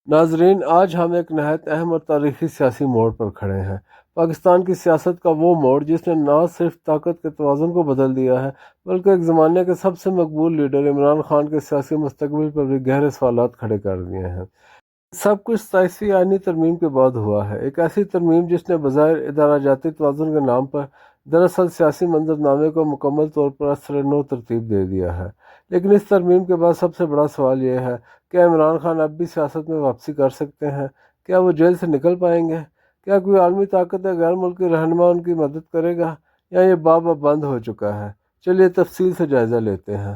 ناظرین، آج ہم ایک نہایت اہم اور تاریخی سیاسی موڑ پر کھڑے ہیں۔ پاکستان کی سیاست کا وہ موڑ جس نے نہ صرف طاقت کے توازن کو بدل دیا ہے بلکہ ایک زمانے کے سب سے مقبول لیڈر عمران خان کے سیاسی مستقبل پر بھی گہرے سوالات کھڑے کر دیے ہیں۔ سب کچھ 27ویں آئینی ترمیم کے بعد ہوا ہے، ایک ایسی ترمیم جس نے بظاہر ادارہ جاتی توازن کے نام پر دراصل سیاسی منظرنامے کو مکمل طور پر اثر نو ترتیب دے دیا ہے۔ لیکن اس ترمیم کے بعد سب سے بڑا سوال یہ ہے، کیا عمران خان اب بھی سیاست میں واپسی کر سکتے ہیں؟ کیا وہ جیل سے نکل پائیں گے؟ کیا کوئی عالمی طاقت یا غیر ملکی رہنما ان کی مدد کرے گا، یا یہ باب اب بند ہو چکا ہے؟ چلیے تفصیل سے جائزہ لیتے ہیں۔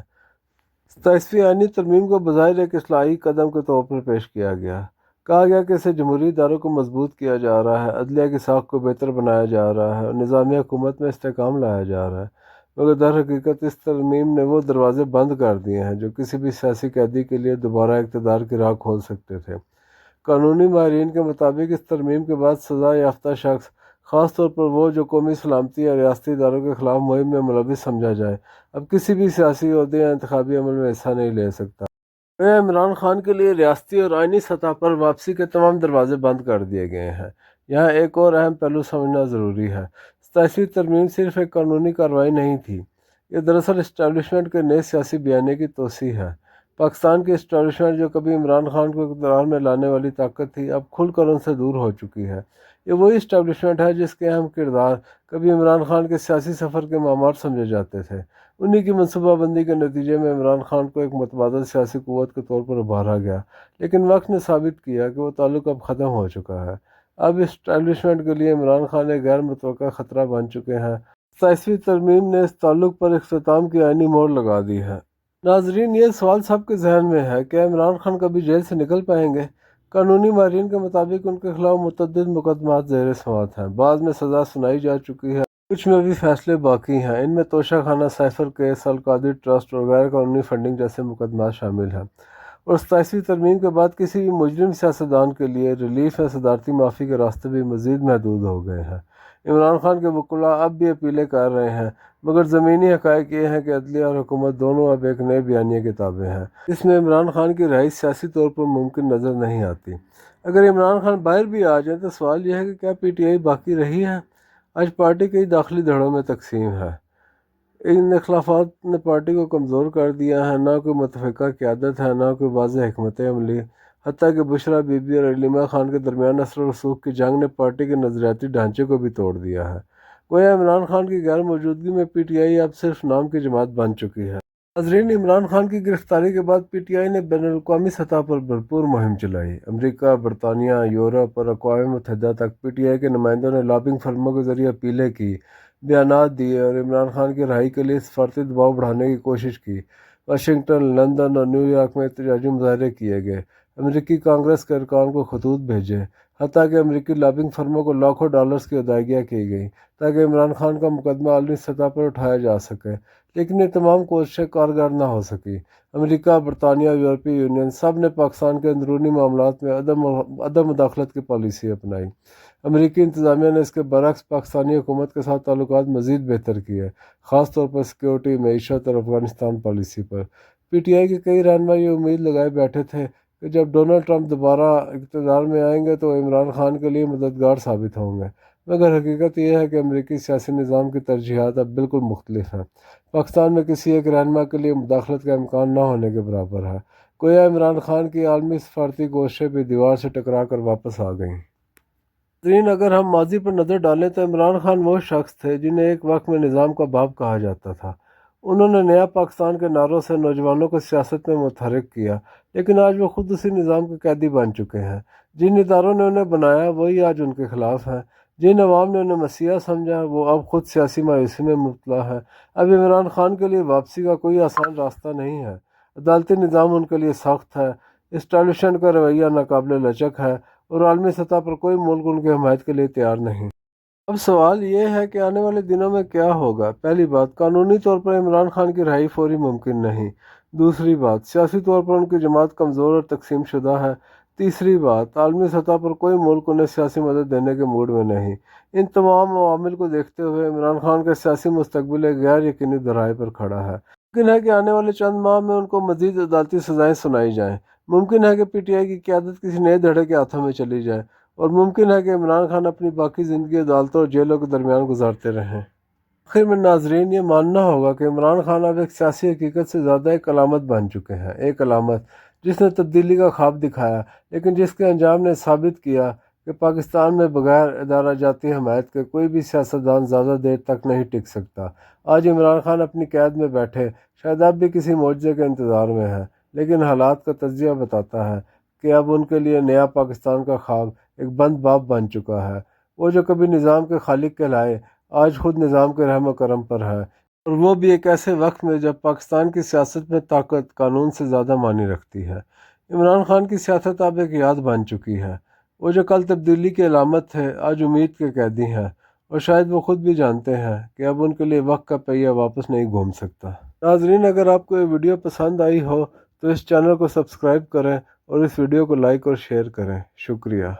27ویں آئینی ترمیم کو بظاہر ایک اصلاحی قدم کے طور پر پیش کیا گیا۔ کہا گیا کہ اسے جمہوری اداروں کو مضبوط کیا جا رہا ہے، عدلیہ کی ساکھ کو بہتر بنایا جا رہا ہے اور نظام حکومت میں استحکام لایا جا رہا ہے۔ مگر در حقیقت اس ترمیم نے وہ دروازے بند کر دیے ہیں جو کسی بھی سیاسی قیدی کے لیے دوبارہ اقتدار کی راہ کھول سکتے تھے۔ قانونی ماہرین کے مطابق اس ترمیم کے بعد سزا یافتہ شخص، خاص طور پر وہ جو قومی سلامتی یا ریاستی اداروں کے خلاف مہم میں ملوث سمجھا جائے، اب کسی بھی سیاسی عہدے یا انتخابی عمل میں حصہ نہیں لے سکتا۔ عمران خان کے لیے ریاستی اور آئینی سطح پر واپسی کے تمام دروازے بند کر دیے گئے ہیں۔ یہاں ایک اور اہم پہلو سمجھنا ضروری ہے۔ 27ویں ترمیم صرف ایک قانونی کارروائی نہیں تھی، یہ دراصل اسٹیبلشمنٹ کے نئے سیاسی بیانیے کی توسیع ہے۔ پاکستان کی اسٹیبلشمنٹ جو کبھی عمران خان کو اقتدار میں لانے والی طاقت تھی، اب کھل کر ان سے دور ہو چکی ہے۔ یہ وہی اسٹیبلشمنٹ ہے جس کے اہم کردار کبھی عمران خان کے سیاسی سفر کے معمار سمجھے جاتے تھے۔ انہی کی منصوبہ بندی کے نتیجے میں عمران خان کو ایک متبادل سیاسی قوت کے طور پر ابھارا گیا، لیکن وقت نے ثابت کیا کہ وہ تعلق اب ختم ہو چکا ہے۔ اب اس اسٹیبلشمنٹ کے لیے عمران خان ایک غیر متوقع خطرہ بن چکے ہیں۔ 27ویں ترمیم نے اس تعلق پر اختتام کی آئینی مہر لگا دی ہے۔ ناظرین، یہ سوال سب کے ذہن میں ہے، کیا عمران خان کبھی جیل سے نکل پائیں گے؟ قانونی ماہرین کے مطابق ان کے خلاف متعدد مقدمات زیر سماعت ہیں، بعض میں سزا سنائی جا چکی ہے، کچھ میں بھی فیصلے باقی ہیں۔ ان میں توشہ خانہ سائفر کیس، القادری ٹرسٹ اور غیر قانونی فنڈنگ جیسے مقدمات شامل ہیں۔ اور 27ویں ترمیم کے بعد کسی بھی مجرم سیاستدان کے لیے ریلیف یا صدارتی معافی کے راستے بھی مزید محدود ہو گئے ہیں۔ عمران خان کے وکلاء اب بھی اپیلیں کر رہے ہیں، مگر زمینی حقائق یہ ہیں کہ عدلیہ اور حکومت دونوں اب ایک نئے بیانیے کے تابع ہیں۔ اس میں عمران خان کی رہائی سیاسی طور پر ممکن نظر نہیں آتی۔ اگر عمران خان باہر بھی آ جائیں تو سوال یہ ہے کہ کیا پی ٹی آئی باقی رہی ہے؟ آج پارٹی کئی داخلی دھڑوں میں تقسیم ہے۔ ان اختلافات نے پارٹی کو کمزور کر دیا ہے، نہ کوئی متفقہ قیادت ہے، نہ کوئی واضح حکمت عملی۔ حتیٰ کہ بشریٰ بی بی اور علیمہ خان کے درمیان اثر و رسوخ کی جنگ نے پارٹی کے نظریاتی ڈھانچے کو بھی توڑ دیا ہے۔ گویا عمران خان کی غیر موجودگی میں پی ٹی آئی اب صرف نام کی جماعت بن چکی ہے۔ ناظرین، عمران خان کی گرفتاری کے بعد پی ٹی آئی نے بین الاقوامی سطح پر بھرپور مہم چلائی۔ امریکہ، برطانیہ، یورپ اور اقوام متحدہ تک پی ٹی آئی کے نمائندوں نے لابنگ فرموں کے ذریعے اپیلیں کی، بیانات دیے اور عمران خان کی رہائی کے لیے سفارتی دباؤ بڑھانے کی کوشش کی۔ واشنگٹن، لندن اور نیو یارک میں احتجاجی مظاہرے کیے گئے، امریکی کانگریس کے ارکان کو خطوط بھیجے، حتیٰ کہ امریکی لابنگ فرموں کو لاکھوں ڈالرز کی ادائیگیاں کی گئیں تاکہ عمران خان کا مقدمہ عالمی سطح پر اٹھایا جا سکے، لیکن یہ تمام کوششیں کارگر نہ ہو سکی۔ امریکہ، برطانیہ اور یورپی یونین سب نے پاکستان کے اندرونی معاملات میں عدم مداخلت کی پالیسی اپنائی۔ امریکی انتظامیہ نے اس کے برعکس پاکستانی حکومت کے ساتھ تعلقات مزید بہتر کیے، خاص طور پر سیکورٹی، معیشت اور Afghanistan policy per. P T I کے کئی رہنما یہ امید لگائے بیٹھے تھے کہ جب ڈونلڈ ٹرمپ دوبارہ اقتدار میں آئیں گے تو عمران خان کے لیے مددگار ثابت ہوں گے، مگر حقیقت یہ ہے کہ امریکی سیاسی نظام کی ترجیحات اب بالکل مختلف ہیں۔ پاکستان میں کسی ایک رہنما کے لیے مداخلت کا امکان نہ ہونے کے برابر ہے۔ گویا عمران خان کی عالمی سفارتی کوششیں بھی دیوار سے ٹکرا کر واپس آ گئیں۔ اگر ہم ماضی پر نظر ڈالیں تو عمران خان وہ شخص تھے جنہیں ایک وقت میں نظام کا باپ کہا جاتا تھا۔ انہوں نے نیا پاکستان کے نعروں سے نوجوانوں کو سیاست میں متحرک کیا، لیکن آج وہ خود اسی نظام کے قیدی بن چکے ہیں۔ جن اداروں نے انہیں بنایا وہی آج ان کے خلاف ہیں، جن عوام نے انہیں مسیحا سمجھا وہ اب خود سیاسی مایوسی میں مبتلا ہے۔ اب عمران خان کے لیے واپسی کا کوئی آسان راستہ نہیں ہے۔ عدالتی نظام ان کے لیے سخت ہے، اسٹیبلشمنٹ کا رویہ ناقابل لچک ہے اور عالمی سطح پر کوئی ملک ان کی حمایت کے لیے تیار نہیں۔ اب سوال یہ ہے کہ آنے والے دنوں میں کیا ہوگا۔ پہلی بات، قانونی طور پر عمران خان کی رہائی فوری ممکن نہیں۔ دوسری بات، سیاسی طور پر ان کی جماعت کمزور اور تقسیم شدہ ہے۔ تیسری بات، عالمی سطح پر کوئی ملک انہیں سیاسی مدد دینے کے موڈ میں نہیں۔ ان تمام عوامل کو دیکھتے ہوئے عمران خان کا سیاسی مستقبل ایک غیر یقینی دہرائی پر کھڑا ہے۔ ممکن ہے کہ آنے والے چند ماہ میں ان کو مزید عدالتی سزائیں سنائی جائیں، ممکن ہے کہ پی ٹی آئی کی قیادت کسی نئے دھڑے کے ہاتھوں میں چلی جائے، اور ممکن ہے کہ عمران خان اپنی باقی زندگی عدالتوں اور جیلوں کے درمیان گزارتے رہیں۔ آخر میں ناظرین، یہ ماننا ہوگا کہ عمران خان اب ایک سیاسی حقیقت سے زیادہ ایک علامت بن چکے ہیں، ایک علامت جس نے تبدیلی کا خواب دکھایا، لیکن جس کے انجام نے ثابت کیا کہ پاکستان میں بغیر ادارہ جاتی حمایت کے کوئی بھی سیاستدان زیادہ دیر تک نہیں ٹک سکتا۔ آج عمران خان اپنی قید میں بیٹھے شاید اب بھی کسی معجزے کے انتظار میں ہیں، لیکن حالات کا تجزیہ بتاتا ہے کہ اب ان کے لیے نیا پاکستان کا خواب ایک بند باب بن چکا ہے۔ وہ جو کبھی نظام کے خالق کہلائے، آج خود نظام کے رحم و کرم پر ہے، اور وہ بھی ایک ایسے وقت میں جب پاکستان کی سیاست میں طاقت قانون سے زیادہ معنی رکھتی ہے۔ عمران خان کی سیاست اب ایک یاد بن چکی ہے۔ وہ جو کل تبدیلی کی علامت تھے، آج امید کے قیدی ہیں، اور شاید وہ خود بھی جانتے ہیں کہ اب ان کے لیے وقت کا پہیہ واپس نہیں گھوم سکتا۔ ناظرین، اگر آپ کو یہ ویڈیو پسند آئی ہو تو اس چینل کو سبسکرائب کریں اور اس ویڈیو کو لائک اور شیئر کریں۔ شکریہ۔